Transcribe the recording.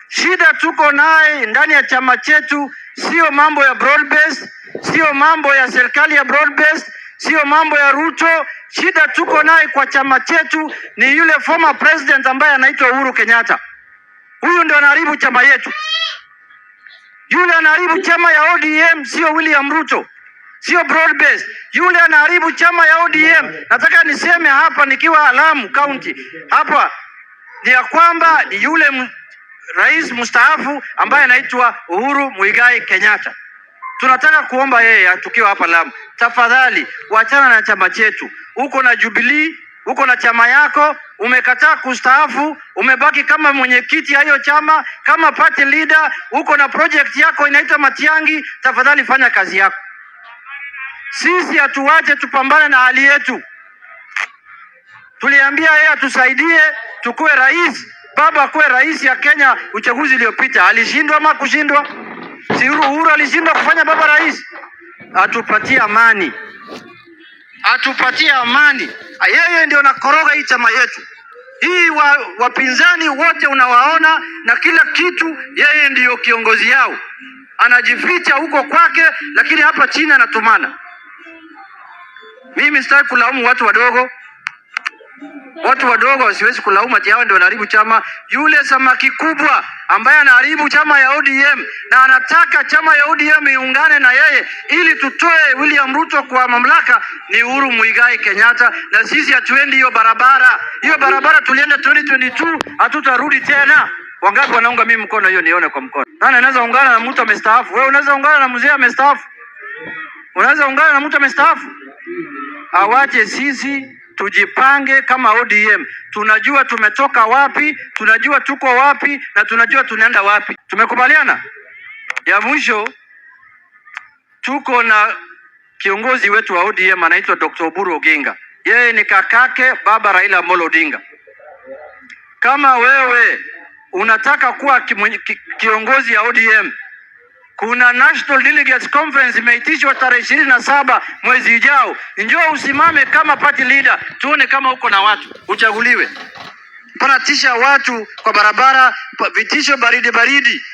Shida tuko naye ndani ya chama chetu sio mambo ya broad based, sio mambo ya serikali ya broad based, sio mambo ya Ruto. Shida tuko naye kwa chama chetu ni yule former president ambaye anaitwa Uhuru Kenyatta. Huyu ndio anaharibu chama yetu. Yule anaharibu chama ya ODM, sio William Ruto, sio broad based. Yule anaharibu chama ya ODM. Nataka niseme hapa nikiwa Lamu County hapa ni ya kwamba ni yule rais mstaafu ambaye anaitwa Uhuru Muigai Kenyatta. Tunataka kuomba yeye tukiwa hapa Lamu, tafadhali wachana na chama chetu. Uko na Jubilee, uko na chama yako, umekataa kustaafu, umebaki kama mwenyekiti ya hiyo chama, kama party leader, uko na project yako inaitwa Matiangi, tafadhali fanya kazi yako. Sisi hatuwache tupambane na hali yetu. Tuliambia yeye atusaidie tukue rais. Baba akuwe rais ya Kenya uchaguzi uliopita. Alishindwa ama kushindwa? Si Uhuru alishindwa kufanya baba rais? Atupatie amani. Atupatie amani. Yeye ndio nakoroga hii chama yetu. Hii wapinzani wote unawaona na kila kitu, yeye ndio kiongozi yao. Anajificha huko kwake, lakini hapa chini anatumana. Mimi sitaki kulaumu watu wadogo. Watu wadogo siwezi kulaumu ati hao ndio wanaharibu chama. Yule samaki kubwa ambaye anaharibu chama ya ODM na anataka chama ya ODM iungane na yeye ili tutoe William Ruto kwa mamlaka ni Uhuru Muigai Kenyatta, na sisi hatuendi hiyo barabara. Hiyo barabara tulienda 2022, hatutarudi tena. Wangapi wanaunga mimi mkono hiyo nione kwa mkono? Nani anaweza ungana na mtu amestaafu? Wewe unaweza ungana na mzee amestaafu? Unaweza ungana na mtu amestaafu? Awache sisi tujipange kama ODM. Tunajua tumetoka wapi, tunajua tuko wapi na tunajua tunaenda wapi. Tumekubaliana? Ya mwisho, tuko na kiongozi wetu wa ODM anaitwa Dr. Oburu Oginga. Yeye ni kakake baba Raila Amolo Odinga. Kama wewe unataka kuwa kiongozi ya ODM, kuna National Delegates Conference imeitishwa tarehe 27 mwezi ujao. Njoo usimame kama party leader, tuone kama uko na watu, uchaguliwe. Panatisha watu kwa barabara, vitisho baridi baridi.